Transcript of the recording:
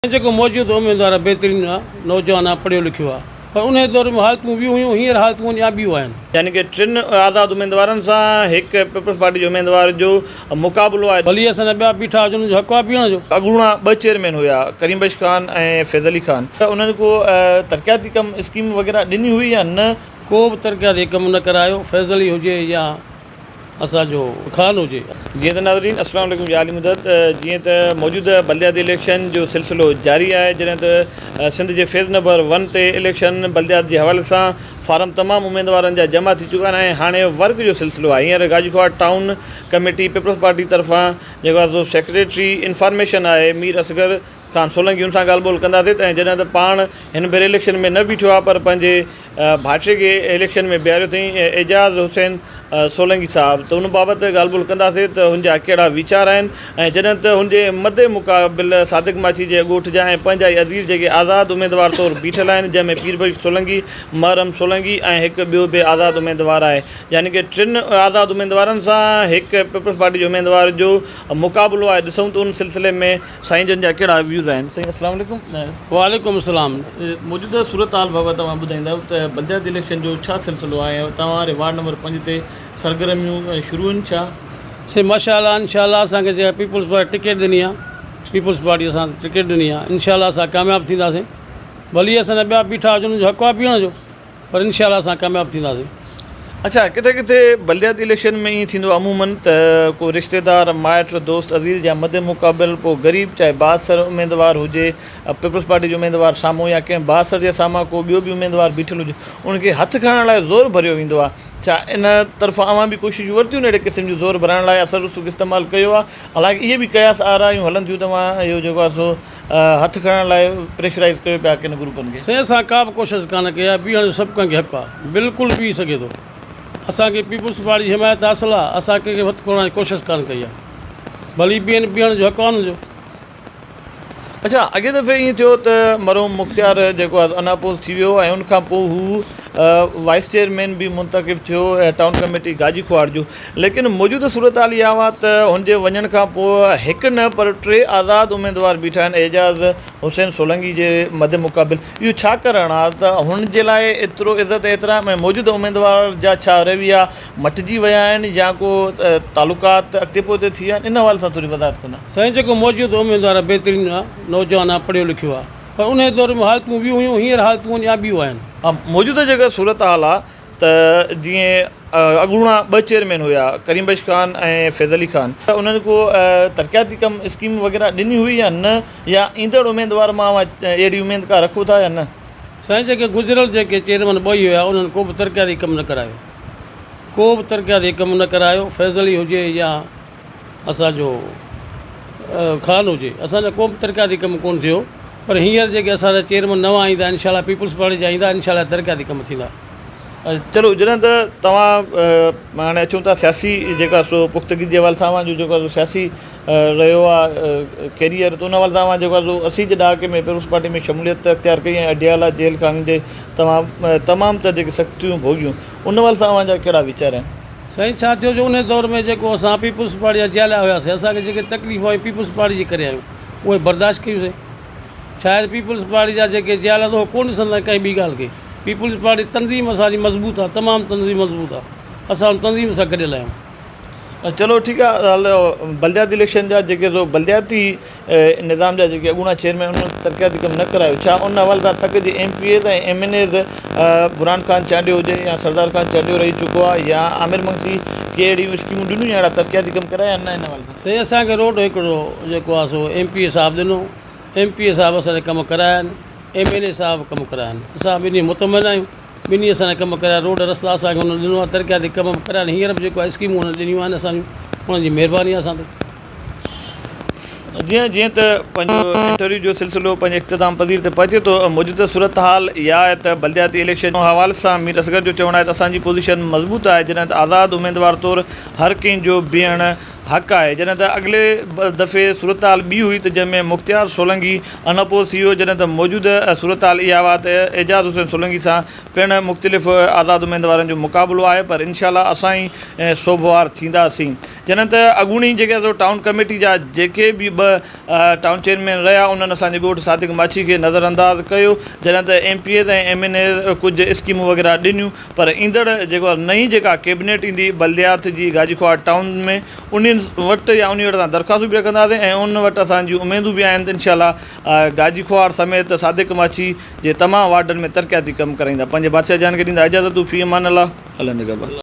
जो मौजूद उम्मीदवार बेहतरीन नौजवान पढ़ियो लिखियो आहे पर उन दौर में हालतूं बि हुयूं हींअर हालतूं अञा ॿियूं आहिनि। यानी कि टिनि आज़ाद उम्मीदवारनि सां हिकु पीपल्स पार्टी जो उम्मीदवार जो मुक़ाबिलो आहे। भली असांजा ॿिया बीठा हुजनि जो हक़ आहे बीहण जो। अॻूणा ॿ चेयरमैन हुया, करीम बख्श खान ऐं फैज़ अली खान, त उन्हनि को तरक़ियाती कमु स्कीम वग़ैरह ॾिनी हुई या न? को बि तरक़ियाती कमु न करायो, फैज़ अली हुजे या असांजो खान हुजे। जीअं त नाज़रीन अस्सलाम वालेकुम जाली मुदत, जीअं त मौजूदा बल्दियाती इलेक्शन जो सिलसिलो जारी आहे, जॾहिं त सिंध जे फेज़ नंबर 1 ते इलेक्शन बल्दियात जे हवाले सां फार्म तमामु उम्मीदवारनि जा जमा थी चुका आहिनि ऐं हाणे वर्क जो सिलसिलो आहे। हींअर Ghazipur town committee people's party तरफ़ां जेको आहे सेक्रेटरी इंफॉर्मेशन आहे मीर असगर खान सोलंकी, उन सां ॻाल्हि ॿोल कंदासीं। ऐं जॾहिं त पाण हिन भेरे इलेक्शन में न बीठो आहे पर पंहिंजे भाइटे खे इलेक्शन में बीहारियो अथई एजाज़ हुसैन सोलंकी साहब, त उन बाबति ॻाल्हि ॿोल कंदासीं त हुनजा कहिड़ा वीचार आहिनि। ऐं जॾहिं त हुनजे मदे मुक़ाबिल सादिक माछी जे ॻोठ जा ऐं पंहिंजा ई अज़ीज़ जेके आज़ाद उम्मीदवार तौरु बीठल आहिनि, जंहिंमें पीर बख्श सोलंकी, महरम सोलंकी ऐं हिकु ॿियो बि आज़ाद उम्मीदवार आहे। यानी कि टिनि आज़ाद उम्मीदवारनि सां हिकु पीपल्स पार्टी जो उम्मीदवार जो मुक़ाबिलो आहे। ॾिसूं त उन सिलसिले में साईं जन जा कहिड़ा व्यूज़ आहिनि। साईं अस्सलाम वालेकुम। वालेकुम अस्सलाम। मौजूदा सूरत हाल बाबति तव्हां ॿुधाईंदव त बल्दियाती इलेक्शन जो छा सिलसिलो आहे ऐं तव्हां वार्ड नंबर 5 ते सरगर्मियूं शुरू आहिनि छा? से माशाअल्लाह इंशाअल्लाह असांखे जेका पीपल्स पार्टी टिकट ॾिनी आहे, पीपल्स पार्टी असां टिकट ॾिनी आहे, इंशाअल्लाह असां कामयाबु थींदासीं। भली असांजा ॿिया बीठा हुजनि जो हक़ आहे बीहण जो, पर इंशाअल्लाह असां कामयाबु थींदासीं। अच्छा, किथे किथे बल्दियाती इलेक्शन में ईअं थींदो अमूमन त को रिश्तेदार माइट दोस्त अज़ीज़ या मदे मुक़ाबिल को ग़रीब चाहे बासर उम्मीदवार हुजे, पीपल्स पार्टी जो उम्मीदवार साम्हूं या कंहिं बासर जे साम्हूं को ॿियो बि उम्मीदवार बीठल हुजे, उनखे हथु खणण लाइ ज़ोर भरियो वेंदो आहे। छा इन तरफ़ां अवां बि कोशिशूं वरितियूं अहिड़े क़िस्म जूं ज़ोर भराइण लाइ असर रुसूख इस्तेमालु कयो आहे? हालांकि इहे बि कयास आरायूं हलनि थियूं, तव्हां इहो जेको आहे सो हथु खणण लाइ प्रेशराइज़ कयो पिया किन ग्रुपनि खे? से असां का बि कोशिशि कान कई आहे, बीहण जो सभु कंहिंखे हक़ु आहे, बिल्कुलु बीह सघे थो। असांखे पीपल्स पार्टी जी हिमायत हासिलु आहे, असां कंहिंखे हथु खणण जी कोशिशि कान कई आहे, भली बीहण जो हक़ु आहे हुनजो। अच्छा, अॻे दफ़े ईअं थियो त मरहूम मुख़्तियार जेको आहे अनापोज़ थी वियो ऐं उनखां पोइ हू वाइस चेयरमैन बि मुंतख़िब थियो ऐं टाउन कमेटी गाजी खुआड़ जो, लेकिन मौजूदा सूरत हाल इहा हुआ त हुनजे वञण खां पोइ हिकु न पर 3 आज़ाद उम्मीदवार बीठा आहिनि एजाज़ हुसैन सोलंकी जे मदे मुक़ाबिल। इहो छा करणु आहे त हुनजे लाइ एतिरो इज़त एतिराम ऐं मौजूदा उम्मीदवार जा छा रवैया मटिजी विया आहिनि या को तालुकात अॻिते पोइ थी विया आहिनि? इन हवाले सां थोरी वज़ाहत कंदा। साईं, जेको मौजूदा उम्मीदवार बेहतरीन नौजवान पढ़ियो लिखियो आहे पर उन दौर में हालतूं बि हुयूं हींअर हालतूं अञा ॿियूं आहिनि। हा, मौजूदा जेका सूरत हाल आहे त जीअं अॻूणा 2 चेयरमैन हुया, करीम बख्श खान ऐं फैज़ अली खान, त उन्हनि को तरक़ियाती कमु स्कीम वग़ैरह ॾिनी हुई या न, या ईंदड़ उम्मीदवार मां अहिड़ी उमेद का रखो था या न? साईं, जेके गुज़िरियल जेके चेयरमैन 2 हुया उन्हनि को बि तरक़ियाती कमु न करायो, को बि तरक़ियाती कमु न करायो। फैज़ अली हुजे या असांजो खान हुजे, असांजो को बि तरक़ियाती कमु कोन थियो। पर हींअर जेके असांजा चेयरमैन नवां ईंदा इंशाअल्लाह पीपल्स पार्टी जा ईंदा, इंशाअल्लाह तरक़ियाती कमु थींदा। चलो, जॾहिं त तव्हां हाणे अचूं था सियासी जेका सो पुख़्तगी जे हवाले सां जो जेको आहे सियासी रहियो आहे कैरियर, त उन हवाले सां जेको आहे सो असीं जे ॾहाके में पीपल्स पार्टी में शमूलियत अख़्तियार कई ऐं अडियाला जेल खाने जे तमामु त जेके सख़्तियूं भोॻियूं, उन हवाले सां अव्हांजा कहिड़ा वीचार आहिनि? साईं, छा थियो जो उन दौर में जेको असां पीपल्स पार्टी जा जियालिया हुआसीं, असांखे जेके तकलीफ़ हुई पीपल्स पार्टी जे करे आहियूं उहे बर्दाश्त कयूंसीं। शायदि पीपल्स पार्टी जा जेके जियाला तो कोन ॾिसंदा काई ॿी ॻाल्हि खे। पीपल्स पार्टी तनज़ीम असांजी मज़बूत आहे, तमामु तनज़ीम मज़बूत आहे, असां उन तनज़ीम सां गॾियल आहियूं। चलो ठीकु आहे। हलो, बल्दियाती इलेक्शन जा जेके सो बल्दियाती निज़ाम जा जेके अॻूणा चेयरमैन उन्हनि तरक़ियाती कमु न करायो, छा उन हवाले सां तक जे MPAs ऐं MNAs बुरहान खान चांडियो हुजे या सरदार खान चांडियो रही चुको आहे या आमिर मंगसी के अहिड़ियूं स्कीमूं ॾिनियूं या अहिड़ा तरक़ियाती कमु कराया न? इन हवाले सां साईं, असांखे रोड हिकिड़ो जेको आहे सो MPA साहिबु ॾिनो, MPA साहिबु असांजा कमु कराया आहिनि, MNA साहिबु कमु कराया आहिनि। असां ॿिन्ही मुतमन आहियूं, ॿिन्ही असांजा कमु कराया, रोड रस्ता असांखे हुन ॾिनो आहे, तरक़ियाती कमु कराया आहिनि। हींअर बि जेको आहे स्कीमूं हुन ॾिनियूं आहिनि असांजूं, हुननि जी महिरबानी आहे असां ते। जीअं त पंहिंजो इंटरव्यू जो सिलसिलो पंहिंजे इख़्तिताम पज़ीर ते पहुचे थो, मौजूदा सूरत हाल इहा आहे त बल्दियाती इलेक्शन जे हवाले सां मीर असगर जो चवणु आहे त असांजी पोज़ीशन मज़बूत आहे, जॾहिं त आज़ाद उम्मीदवार तौरु हर कंहिंजो बीहण हक़ आहे। जॾहिं त अॻिले दफ़े सूरत हाल ॿी हुई त जंहिंमें मुख़्तियार सोलंकी अनअपोज़ थी वियो, जॾहिं त मौजूदु सूरत हाल इहा हुआ त एजाज़ हुसैन सोलंकी सां पिण मुख़्तलिफ़ आज़ाद उमेदवारनि जो मुक़ाबिलो आहे, पर इनशाला असां ई सोभवार थींदासीं। जॾहिं त अॻूणी जेके टाउन कमेटी जा जेके बि टाउन चेयरमैन रहिया उन्हनि असांजे ॻोठ सादिक माछी खे नज़रअंदाज़ कयो, जॾहिं त MPs ऐं MNA कुझु स्कीमूं वग़ैरह ॾिनियूं, पर ईंदड़ जेको नई जेका कैबिनेट ईंदी बल्दियात जी गाजीख्वार टाउन में उन्हनि वटि या उन वटि असां दरख़्वास्तूं बि रखंदासीं ऐं उन वटि असांजियूं उमेदूं बि आहिनि त इनशाला गाजीख्वार समेत सादिक माछी जे तमामु वार्डनि में तरक़ियाती कमु कराईंदा। पंहिंजे बादशाह जान खे ॾींदा इजाज़त, फ़ी अमान अल्लाह। हलंदे